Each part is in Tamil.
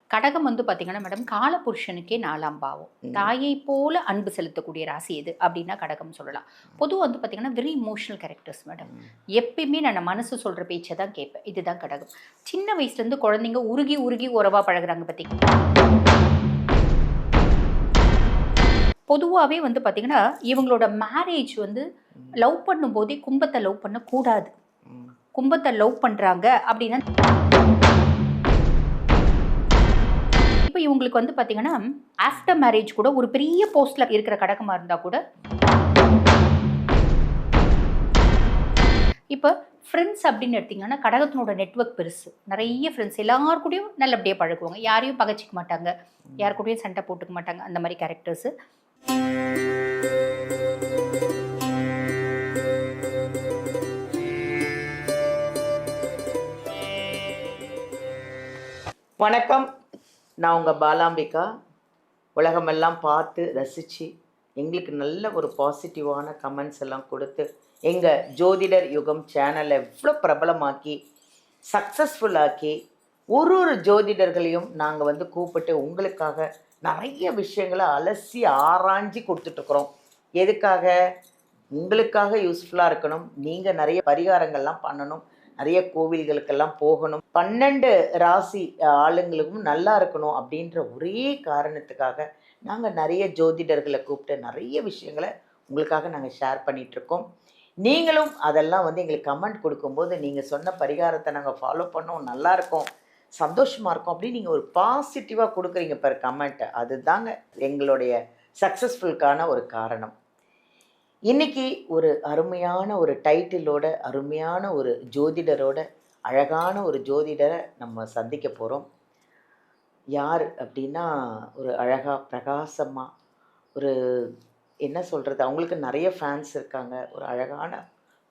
கடகம் வந்து பார்த்தீங்கன்னா மேடம், காலபுருஷனுக்கே 4ஆம் பாவம். ம். தாயை போல அன்பு செலுத்தக்கூடிய ராசி எது? அப்டின்னா கடகம் சொல்லலாம். பொதுவா வந்து பார்த்தீங்கன்னா, வெரி எமோஷனல் கேரக்டர்ஸ் மேடம். ம். எப்பயுமே நான் மனசு சொல்ற பேச்ச தான் கேட்பேன். இதுதான் கடகம். சின்ன வயசுலேருந்து குழந்தைங்க உருகி, உருகி உறவா பழகுறாங்க பார்த்தீங்களா? பொதுவாவே வந்து பார்த்தீங்கன்னா, இவங்களோட மேரேஜ் வந்து ம். லவ் பண்ணும்போதே கும்பத்த லவ் பண்ணக்கூடாது. ம். கும்பத்த லவ் பண்றாங்க அப்டின்னா இப்ப இவங்களுக்கு வந்து பார்த்தீங்கன்னா, ஆஃப்டர் மேரேஜ் கூட ஒரு பெரிய போஸ்ட்ல இருக்கிற கடகமா இருந்தா கூட, இப்ப ஃப்ரெண்ட்ஸ் அப்படின்னு எடுத்தீங்கன்னா, கடகத்தினோட நெட்வொர்க் பெருசு. நெறைய ஃப்ரெண்ட்ஸ் எல்லார் கூடயும் நல்லபடியா பழகுவாங்க. யாரையும் பகச்சுக்க மாட்டாங்க. ம். யார் கூடயும் சண்டை போட்டுக்க மாட்டாங்க. அந்த மாரி கேரக்டர்ஸு. வணக்கம். நான் உங்க பாலாம்பிகா. உலகமெல்லாம் பார்த்து ரசிச்சு, எங்களுக்கு நல்ல ஒரு பாசிட்டிவான கமெண்ட்ஸ் எல்லாம் கொடுத்து, எங்க ஜோதிடர் யுகம் சேனலை எவ்வளோ பிரபலமாக்கி, சக்ஸஸ்ஃபுல் ஆக்கி, ஒரு ஜோதிடர்களையும் நாங்க வந்து கூப்பிட்டு உங்களுக்காக நெறைய விஷயங்கள அலசி ஆராய்ஞ்சு குடுத்துட்டுருக்குறோம். எதுக்காக? உங்களுக்காக யூஸ்ஃபுல்லா இருக்கணும். நீங்க நெறைய பரிகாரங்கள்லாம் பண்ணணும். நெறைய கோவில்களுக்கெல்லாம் போகணும். 12 ராசி ஆளுங்களுக்கும் நல்லா இருக்கணும் அப்படின்ற ஒரே காரணத்துக்காக, நாங்க நெறைய ஜோதிடர்கள கூப்பிட்டு நெறைய விஷயங்கள உங்களுக்காக நாங்க ஷேர் பண்ணிட்டுருக்கோம். நீங்களும் அதெல்லாம் வந்து எங்களுக்கு கமெண்ட் குடுக்கும்போது, நீங்க சொன்ன பரிகாரத்த நாங்க ஃபாலோ பண்ணோம். நல்லாருக்கோம். சந்தோஷமா இருக்கோம் அப்படின்னு நீங்க ஒரு பாசிட்டிவா குடுக்குறீங்க பாரு கமெண்ட். அதுதாங்க எங்களுடைய சக்சஸ்ஃபுல்க்கான ஒரு காரணம். இன்னைக்கு ஒரு அருமையான ஒரு டைட்டிலோட, அருமையான ஒரு ஜோதிடரோட, அழகான ஒரு ஜோதிடர நம்ம சந்திக்க போறோம். யார் அப்படின்னா, ஒரு அழகா, பிரகாசமா, ஒரு என்ன சொல்றது? அவங்களுக்கு நெறைய ஃபேன்ஸ் இருக்காங்க. ஒரு அழகான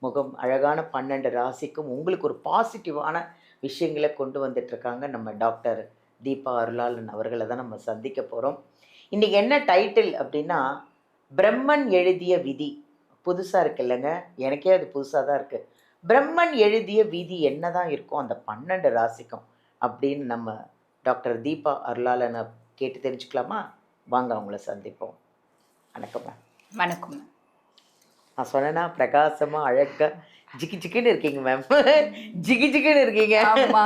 முகம், அழகான 12 ராசிக்கும் உங்களுக்கு ஒரு பாசிட்டிவான விஷயங்கள கொண்டு வந்துட்டுருக்காங்க. நம்ம டாக்டர் தீபா அருளாளன் அவர்கள தான் நம்ம சந்திக்க போறோம். இன்னைக்கு என்ன டைட்டில் அப்படின்னா, பிரம்மன் எழுதிய விதி. புதுசா இருக்குல்லங்க. எனக்கே அது புதுசா தான் இருக்கு. பிரம்மன் எழுதிய விதி என்னதான் இருக்கும் அந்த 12 ராசிக்கும்? அப்படின்னு நம்ம டாக்டர் தீபா அருளாளன கேட்டு தெரிஞ்சுக்கலாமா? வாங்க அவங்கள சந்திப்போம். வணக்கம் மேம். வணக்கம். நான் சொன்னேனா பிரகாசமா, அழகா ஜிகி ஜிகின்னு இருக்கீங்க மேம். ஜிகி ஜிகின்னு இருக்கீங்க. ஆமா.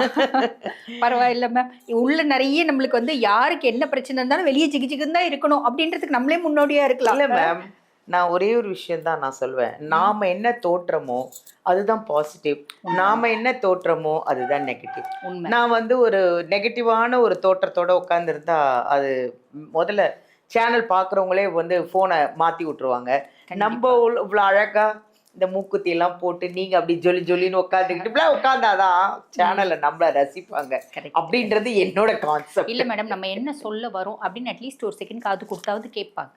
பரவாயில்ல மேம். உள்ள நெறைய நம்மளுக்கு வந்து யாருக்கு என்ன பிரச்சனை இருந்தாலும் வெளிய ஜிகு ஜிகுன்னு தான் இருக்கணும் அப்படின்றதுக்கு நம்மளே முன்னோடியா இருக்கலாம். இல்ல மேம். நான் ஒரே ஒரு விஷயம் தான் நான் சொல்வேன். நாம என்ன தோற்றமோ, அதுதான் பாசிட்டிவ். நாம என்ன தோற்றமோ, அதுதான் நெகட்டிவ். உண்மை. நான் வந்து ஒரு நெகட்டிவான ஒரு தோற்றத்தோட உட்கார்ந்திருந்தா, அது முதல்ல சேனல் பார்க்குறவங்களே வந்து ஃபோன மாத்தி விட்டுருவாங்க. நம்ப கண்டிப்பா. இவ்ளோ அழகா இந்த மூக்குத்தியெல்லாம் போட்டு, நீங்க அப்படி ஜொலி ஜொலின்னு உட்காந்துக்கிட்டு, இப்படிலாம் உட்கார்ந்தாதான் சேனல்ல நம்மள ரசிப்பாங்க. கரெக்ட். அப்படின்றது என்னோட கான்செப்ட். இல்ல மேடம். நம்ம என்ன சொல்ல வரோம் அப்படின்னு அட்லீஸ்ட் ஒரு செகண்ட் காது குடுத்தாவது கேட்பாங்க.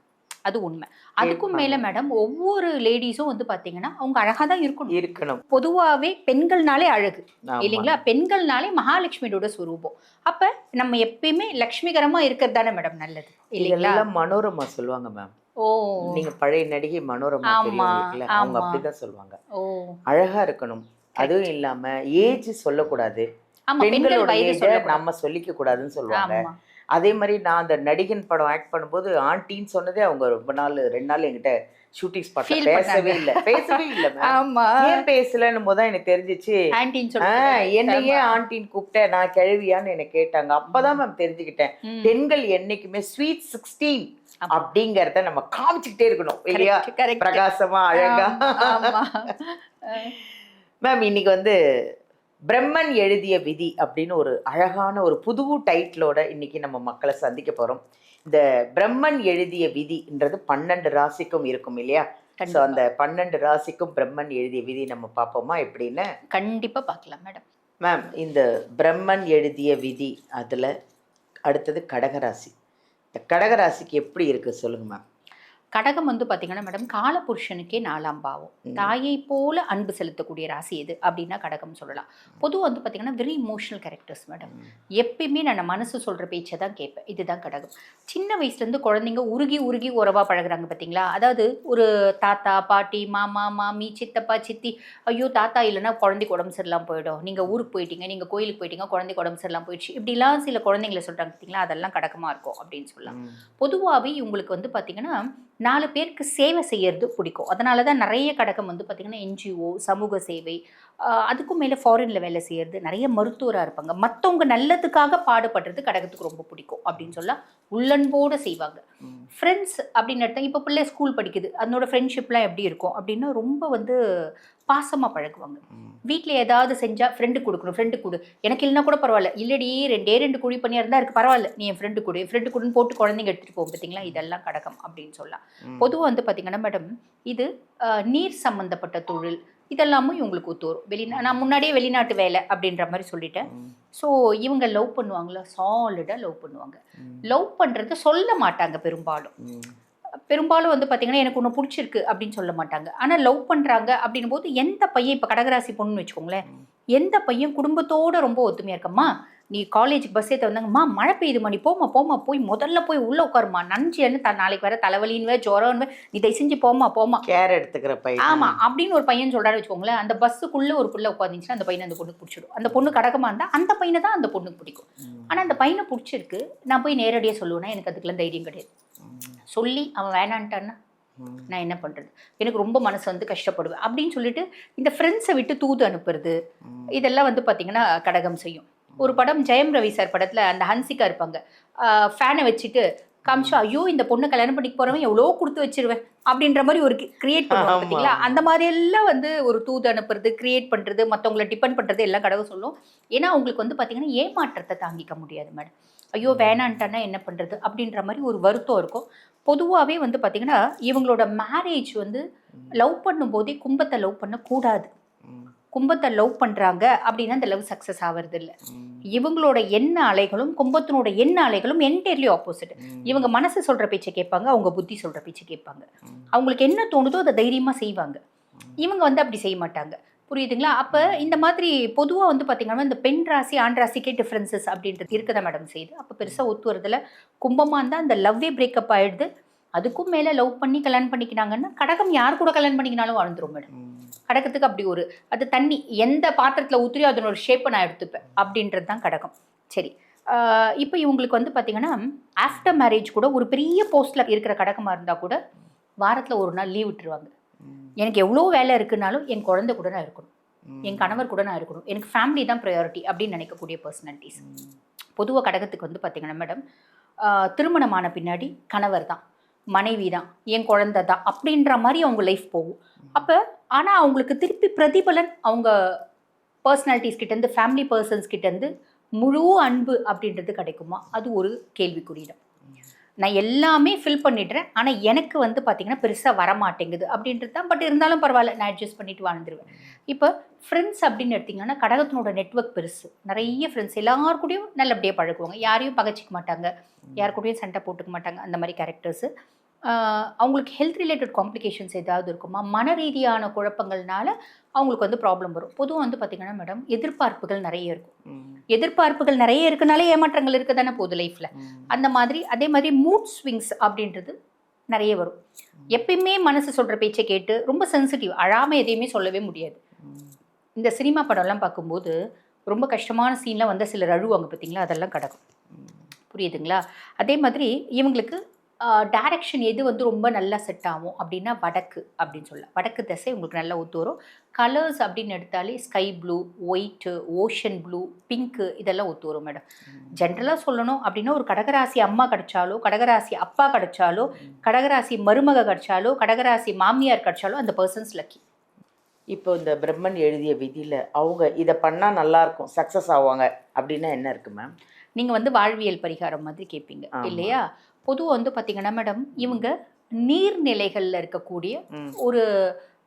அது உண்மை. அதுக்கும் மேல கேட்பாங்க. மேடம் ஒவ்வொரு லேடீஸும் வந்து பார்த்தீங்கன்னா, அவங்க அழகா தான் இருக்கணும். இருக்கணும். பொதுவாவே பெண்கள்னாலே அழகு. ஆமாங்க. இல்லைங்களா? பெண்கள்னாலே மகாலட்சுமியோட ஸ்வரூபம். அப்ப நம்ம எப்பயுமே லட்சுமிகரமா இருக்கிறது தானே மேடம் நல்லது. இல்லைங்களா? இதெல்லாம் மனோரமா சொல்லுவாங்க மேம். ஓ! நீங்க பழைய நடிகை மனோரமா தெரியும் ஆமா, உங்களுக்குல்ல? அவங்க ஆமா. அப்படிதான் சொல்லுவாங்க. ஓ! அழகா இருக்கணும். அதுவும் கரெக்ட். இல்லாம ஏஜ் சொல்லக்கூடாது. ஆமா. பெண்கள் பெண்களோட வயது ஏஜ சொல்லக்கூடாது. நம்ம சொல்லிக்க கூடாதுன்னு சொல்லுவாங்க. ஆமா. அதே மாரி நான் அந்த நடிகன் படம் ஆக்ட் பண்ணும்போது, ஆன்டின்னு சொன்னதே அவங்க ரொம்ப நாள் 2 நாள் என்கிட்ட ஷூட்டிங் ஸ்பாட்ல ஃபீல் பேசவே பண்ணாங்க. இல்ல. பேசவே இல்ல மேம். ஆமா. ஏன் பேசலன்னும் போது தான் எனக்கு தெரிஞ்சுச்சு. ஆன்டின்னு ஆ சொல்லக்கூடாது. என்ன ஆமா. ஏன் ஆன்டின்னு கூப்பிட்ட? நான் கிழவியான்னு என்ன கேட்டாங்க. அப்பதான் மேம் தெரிஞ்சுக்கிட்டேன். ம். பெண்கள் என்னைக்குமே ஸ்வீட் 16 ஆமா. அப்படிங்கிறத நம்ம காமிச்சுக்கிட்டே இருக்கணும் இல்லையா? Correct, correct. பிரகாசமா, அழகா. ஆமா. மேம் இன்னைக்கு வந்து பிரம்மன் எழுதிய விதி அப்படின்னு ஒரு அழகான ஒரு புது டைட்டிலோட இன்னைக்கு நம்ம மக்களை சந்திக்க போறோம். இந்த பிரம்மன் எழுதிய விதின்றது 12 ராசிக்கும் இருக்கும் இல்லையா? ஸோ கண்டிப்பா. அந்த 12 ராசிக்கும் பிரம்மன் எழுதிய விதி நம்ம பார்ப்போமா எப்படின்னு? கண்டிப்பா பார்க்கலாம் மேடம். மேம் இந்த பிரம்மன் எழுதிய விதி அதுல அடுத்தது கடகராசி. இந்த கடகராசிக்கு எப்படி இருக்கு சொல்லுங்க மேம். கடகம் வந்து பார்த்தீங்கன்னா மேடம் காலபுருஷனுக்கே 4ஆம் பாவம். தாயை போல அன்பு செலுத்தக்கூடிய ராசி எது அப்படின்னா கடகம் சொல்லலாம். பொதுவாக வந்து பார்த்தீங்கன்னா வெரி இமோஷனல் கேரக்டர்ஸ் மேடம். எப்பயுமே நான் மனசு சொல்கிற பேச்சை தான் கேட்பேன். இதுதான் கடகம். சின்ன வயசுலேருந்து குழந்தைங்க உருகி உருகி உறவாக பழகுறாங்க பார்த்தீங்களா? அதாவது ஒரு தாத்தா பாட்டி மாமா மாமி சித்தப்பா சித்தி, ஐயோ தாத்தா இல்லைன்னா குழந்தைக்கு உடம்பு சரியில்லாமல் போயிடும், நீங்கள் ஊருக்கு போயிட்டீங்க, நீங்கள் கோயிலுக்கு போயிட்டீங்க, குழந்தைக்கு உடம்பு சரியில்லாமல் போயிடுச்சு, இப்படிலாம் சில குழந்தைங்களை சொல்கிறாங்க பார்த்தீங்களா? அதெல்லாம் கடகமாக இருக்கும் அப்படின்னு சொல்லலாம். பொதுவாகவே இவங்களுக்கு வந்து பார்த்தீங்கன்னா 4 பேருக்கு சேவை செய்யறது பிடிக்கும். அதனால தான் நிறைய கடகம் வந்து பார்த்தீங்கன்னா என்ஜிஓ, சமூக சேவை, அதுக்கும் மேலே ஃபாரின்ல வேலை செய்யறது, நிறைய மருத்துவராக இருப்பாங்க. மற்றவங்க நல்லதுக்காக பாடுபடுறது கடகத்துக்கு ரொம்ப பிடிக்கும் அப்படின்னு சொல்லலாம். உள்ளன்போடு செய்வாங்க. ஃப்ரெண்ட்ஸ் அப்படின்னு எடுத்தால் இப்போ பிள்ளை ஸ்கூல் படிக்குது, அதனோட ஃப்ரெண்ட்ஷிப்லாம் எப்படி இருக்கும் அப்படின்னா ரொம்ப வந்து பாசமாக பழகுவாங்க. வீட்டில் ஏதாவது செஞ்சால் ஃப்ரெண்டு கொடுக்கணும், ஃப்ரெண்டு கொடு, எனக்கு இல்லைனா கூட பரவாயில்ல, இல்லடி 2 குழி பண்ணியாக இருந்தால் இருக்குது பரவாயில்ல, நீ என் ஃப்ரெண்டு கொடு, என் ஃப்ரெண்டு கொடுன்னு போட்டு குழந்தைங்க எடுத்துகிட்டு போகும் பார்த்தீங்களா? இதெல்லாம் கடகம் அப்படின்னு சொல்லலாம். பொதுவாக வந்து பார்த்தீங்கன்னா மேடம் இது நீர் சம்மந்தப்பட்ட தொழில் இதெல்லாமும் இவங்களுக்கு ஒத்து வரும். நான் முன்னாடியே வெளிநாட்டு வேலை அப்படின்ற மாதிரி சொல்லிட்டேன். ஸோ இவங்க லவ் பண்ணுவாங்களா? சாலிடாக லவ் பண்ணுவாங்க. லவ் பண்ணுறது சொல்ல மாட்டாங்க பெரும்பாலும் வந்து பார்த்தீங்கன்னா எனக்கு ஒன்று பிடிச்சிருக்கு அப்படின்னு சொல்ல மாட்டாங்க. ஆனால் லவ் பண்ணுறாங்க அப்படின்னும் போது எந்த பையன் இப்போ கடகராசி பொண்ணுன்னு வச்சுக்கோங்களேன், எந்த பையன் குடும்பத்தோடு ரொம்ப ஒத்துமையாக இருக்கம்மா, நீ காலேஜுக்கு பஸ் ஏற்ற வந்தாங்கம்மா மழை பெய்யுதுமா, நீ போமா போய் முதல்ல போய் உள்ளே உட்காருமா, நஞ்சின்னு நாளைக்கு வர தலைவலின்னு ஜுரம்னு, நீ தயவு செஞ்சு போமா கேர் எடுத்துக்கிற பையன். ஆமாம் அப்படின்னு ஒரு பையன் சொல்கிறாரு வச்சுக்கோங்களேன், அந்த பஸ்ஸுக்குள்ளே ஒரு பிள்ளை உட்காந்துச்சுன்னா அந்த பையனை அந்த பொண்ணுக்கு பிடிச்சிடும். அந்த பொண்ணு கடகமாக இருந்தால் அந்த பையனை தான் அந்த பொண்ணுக்கு பிடிக்கும். ஆனால் அந்த பையனை பிடிச்சிருக்கு, நான் போய் நேரடியாக சொல்லுவேன்னா எனக்கு அதுக்கெல்லாம் தைரியம் கிடையாது. சொல்லி அவன் வேணான்ட்டான்னா நான் என்ன பண்ணுறது, எனக்கு ரொம்ப மனசு வந்து கஷ்டப்படுவேன் அப்படின்னு சொல்லிட்டு இந்த ஃப்ரெண்ட்ஸை விட்டு தூது அனுப்புறது, இதெல்லாம் வந்து பார்த்தீங்கன்னா கடகம் செய்யும். ஒரு படம் ஜெயம் ரவி சார் படத்தில் அந்த ஹன்சிகா இருப்பாங்க, ஃபேனை வச்சுட்டு காமிச்சா, ஐயோ இந்த பொண்ணு கல்யாணம் பண்ணிக்கு போகிறவன் எவ்வளோ கொடுத்து வச்சிருவேன் அப்படின்ற மாதிரி ஒரு கிரியேட் பண்ணுவாங்க பார்த்தீங்களா? அந்த மாதிரி எல்லாம் வந்து ஒரு தூது அனுப்புறது, கிரியேட் பண்ணுறது, மற்றவங்களை டிபெண்ட் பண்ணுறது எல்லாம் கடவுள் சொல்லும். ஏன்னா அவங்களுக்கு வந்து பார்த்தீங்கன்னா ஏமாற்றத்தை தாங்கிக்க முடியாது மேடம். ஐயோ வேணான்ட்டானா என்ன பண்ணுறது அப்படின்ற மாதிரி ஒரு வருத்தம் இருக்கும். பொதுவாகவே வந்து பார்த்திங்கன்னா இவங்களோட மேரேஜ் வந்து லவ் பண்ணும்போதே கும்பத்தை லவ் பண்ணக்கூடாது. கும்பத்தை லவ் பண்ணுறாங்க அப்படின்னா அந்த லவ் சக்ஸஸ் ஆகிறது இல்லை. இவங்களோட எண்ண அலைகளும் கும்பத்தினோட எண்ண அலைகளும் என்டையர்லி ஆப்போசிட். இவங்க மனசு சொல்கிற பேச்சை கேட்பாங்க, அவங்க புத்தி சொல்கிற பேச்சை கேட்பாங்க. அவங்களுக்கு என்ன தோணுதோ அதை தைரியமாக செய்வாங்க. இவங்க வந்து அப்படி செய்ய மாட்டாங்க. புரியுதுங்களா? அப்போ இந்த மாதிரி பொதுவாக வந்து பார்த்திங்கன்னா இந்த பெண் ராசி ஆண் ராசிக்கே டிஃப்ரென்சஸ் அப்படின்றது இருக்கதா மேடம் செய்யுது. அப்போ பெருசாக ஒத்து வரதில்ல. கும்பமாக இருந்தால் அந்த லவ்வே பிரேக்கப் ஆகிடுது. அதுக்கும் மேலே லவ் பண்ணி கல்யாணம் பண்ணிக்கினாங்கன்னா கடகம் யார் கூட கல்யாணம் பண்ணிக்கினாலும் வாழ்ந்துரும் மேடம். கடகத்துக்கு அப்படி ஒரு அது தண்ணி எந்த பாத்திரத்தில் ஊற்றியோ அதனோட ஒரு ஷேப்பை நான் எடுத்துப்பேன் அப்படின்றது தான் கடகம். சரி, இப்போ இவங்களுக்கு வந்து பார்த்திங்கன்னா ஆஃப்டர் மேரேஜ் கூட ஒரு பெரிய போஸ்ட்டில் இருக்கிற கடகமாக இருந்தால் கூட வாரத்தில் ஒரு நாள் லீவ் விட்டுருவாங்க. எனக்கு எவ்வளோ வேலை இருக்குனாலும் என் குழந்தை கூட நான் இருக்கணும், என் கணவர் கூட நான் இருக்கணும், எனக்கு ஃபேமிலி தான் ப்ரையாரிட்டி அப்படின்னு நினைக்கக்கூடிய பர்சனாலிட்டிஸ். பொதுவாக கடகத்துக்கு வந்து பார்த்திங்கன்னா மேடம் திருமணமான பின்னாடி கணவர் தான், மனைவி தான், என் குழந்தை தான் அப்படின்ற மாதிரி அவங்க லைஃப் போகும். அப்போ ஆனால் அவங்களுக்கு திருப்பி பிரதிபலன் அவங்க பர்சனாலிட்டிஸ் கிட்டேருந்து ஃபேமிலி பர்சன்ஸ் கிட்டேருந்து முழு அன்பு அப்படின்றது கிடைக்குமா? அது ஒரு கேள்விக்குறியிடம். நான் எல்லாமே ஃபில் பண்ணிடுறேன், ஆனால் எனக்கு வந்து பார்த்திங்கன்னா பெருசாக வரமாட்டேங்குது அப்படின்றது தான். பட் இருந்தாலும் பரவாயில்ல, நான் அட்ஜஸ்ட் பண்ணிட்டு வாழ்ந்துருவேன். இப்போ ஃப்ரெண்ட்ஸ் அப்படின்னு எடுத்திங்கன்னா கடகத்தினோட நெட்வொர்க் பெருசு. நிறைய ஃப்ரெண்ட்ஸ் எல்லாருக்கூடையும் நல்லபடியாக பழகுவாங்க, யாரையும் பகச்சிக்க மாட்டாங்க, யாருக்கூடையும் சண்டை போட்டுக்க மாட்டாங்க. அந்த மாதிரி கேரக்டர்ஸு. அவங்களுக்கு ஹெல்த் ரிலேட்டட் காம்ப்ளிகேஷன்ஸ் ஏதாவது இருக்குமா? மன ரீதியான குழப்பங்கள்னால அவங்களுக்கு வந்து ப்ராப்ளம் வரும். பொதுவாக வந்து பார்த்திங்கன்னா மேடம் எதிர்பார்ப்புகள் நிறைய இருக்கும். எதிர்பார்ப்புகள் நிறைய இருக்குனாலே ஏமாற்றங்கள் இருக்க தானே போகுது லைஃப்பில். அந்த மாதிரி அதே மாதிரி மூட் ஸ்விங்ஸ் அப்படின்றது நிறைய வரும். எப்பயுமே மனசு சொல்கிற பேச்சை கேட்டு ரொம்ப சென்சிட்டிவ், அழாமல் எதையுமே சொல்லவே முடியாது. இந்த சினிமா படம்லாம் பார்க்கும்போது ரொம்ப கஷ்டமான சீன்லாம் வந்து சிலர் அழுவாங்க பார்த்தீங்களா? அதெல்லாம் கடக்கும். புரியுதுங்களா? அதே மாதிரி இவங்களுக்கு டைரக்ஷன் எது வந்து ரொம்ப நல்லா செட் ஆகும் அப்படின்னா வடக்கு அப்படின்னு சொல்லலாம். வடக்கு திசை உங்களுக்கு நல்லா ஒத்து வரும். கலர்ஸ் அப்படின்னு எடுத்தாலே sky blue, white, ocean blue, pink இதெல்லாம் ஒத்து வரும் மேடம். ஜென்ரலாக சொல்லணும் அப்படின்னா ஒரு கடகராசி அம்மா கிடைச்சாலோ, கடகராசி அப்பா கிடைச்சாலோ, கடகராசி மருமக கிடைச்சாலோ, கடகராசி மாமியார் கிடைச்சாலோ அந்த பர்சன்ஸ் லக்கி. இப்போ இந்த பிரம்மன் எழுதிய விதியில் அவங்க இதை பண்ணால் நல்லாயிருக்கும் சக்ஸஸ் ஆவாங்க அப்படின்னா என்ன இருக்குது மேம்? நீங்கள் வந்து வாழ்வியல் பரிகாரம் மாதிரி கேட்பீங்க இல்லையா? பொதுவாக வந்து பார்த்திங்கன்னா மேடம் இவங்க நீர்நிலைகளில் இருக்கக்கூடிய ஒரு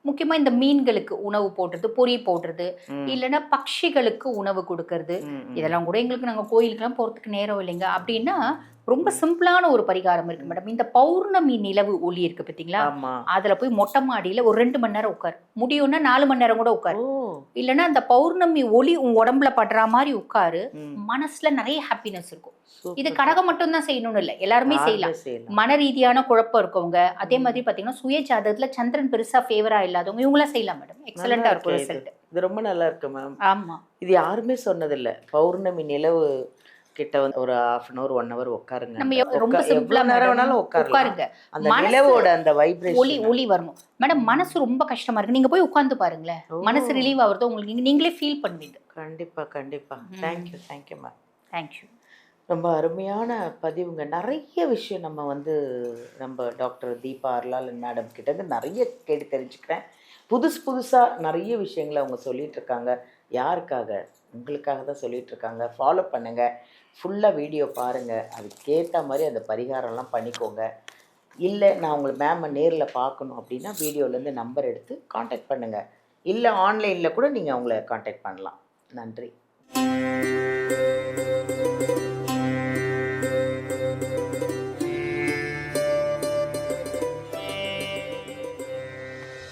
முக்கியமா இந்த மீன்களுக்கு உணவு போடுறது, பொறி போடுறது, இல்லைன்னா பட்சிகளுக்கு உணவு கொடுக்கறது, இதெல்லாம் கூட எங்களுக்கு நாங்கள் கோயிலுக்கெல்லாம் போகிறதுக்கு நேரம் இல்லைங்க அப்படின்னா ரொம்ப சிம்பிளான ஒரு பரிகாரம் இருக்கு மேடம். இந்த பௌர்ணமி நிலவு ஒளி இருக்கு பார்த்தீங்களா, ஆமா. அதுல போய் மொட்டை மாடியில ஒரு 2 மணி நேரம் உட்காரு, முடியும்னா 4 மணி நேரம் கூட உட்காரு. ஓ. இல்லைன்னா அந்த பௌர்ணமி ஒளி உங்க உடம்புல படுற மாதிரி உட்காரு. ம். மனசுல நிறைய ஹாப்பினஸ் இருக்கும். இது சூப்பர். கடகம் மட்டும் தான் செய்யணும்னு இல்லை, எல்லாருமே செய்யலாம். யாருமே செய்யலாம். மன ரீதியான குழப்பம் இருக்கவங்க, அதே மாதிரி பாத்தீங்கன்னா சுய ஜாதகத்துல சந்திரன் பெருசா ஃபேவரா இல்லாதவங்க இவங்களாம் செய்யலாம் மேடம். எக்ஸலண்டா நல்லா இருக்கும் இருக்கே ரிசல்ட். இது ரொம்ப நல்லா இருக்கு மேம். ஆமா. இது யாருமே சொன்னதில்ல. பௌர்ணமி நிலவு கிட்ட வந்து ஒரு 1/2 hour 1 hour உட்காருங்க. நம்ம ரொம்ப சிம்பிளா நேரம் வேணாலும் உட்காருங்க. உட்காருங்க. அந்த மனசு நிலவோட அந்த ஒளி வைப்ரேஷன். ஒளி வரணும் மேடம். மனசு ரொம்ப கஷ்டமா இருக்கு, நீங்க போய் உட்கார்ந்து பாருங்களேன், மனசு ரிலீவ் ஆகுறது உங்களுக்கு நீங்களே ஃபீல் பண்ணுவீங்க. கண்டிப்பா கண்டிப்பா. Thank you thank you ma'am. தேங்க்யூ. ரொம்ப அருமையான பதிவுங்க. நிறைய விஷயம் நம்ம வந்து நம்ம டாக்டர் தீபா அர்லாலன் மேடம் கிட்ட இருந்து நிறைய கேட்டு தெரிஞ்சுக்கிறேன். புதுசாக நிறைய விஷயங்களை அவங்க சொல்லிட்டு இருக்காங்க. யாருக்காக? உங்களுக்காக தான் சொல்லிட்டு இருக்காங்க. ஃபாலோ பண்ணுங்க, ஃபுல்லாக வீடியோ பாருங்க, அதுக்கேற்ற மாதிரி அந்த பரிகாரம்லாம் பண்ணிக்கோங்க. இல்லை நான் உங்களை மேமை நேரில் பார்க்கணும் அப்படின்னா வீடியோலேருந்து நம்பர் எடுத்து காண்டாக்ட் பண்ணுங்கள். இல்லை ஆன்லைனில் கூட நீங்கள் அவங்கள காண்டாக்ட் பண்ணலாம். நன்றி.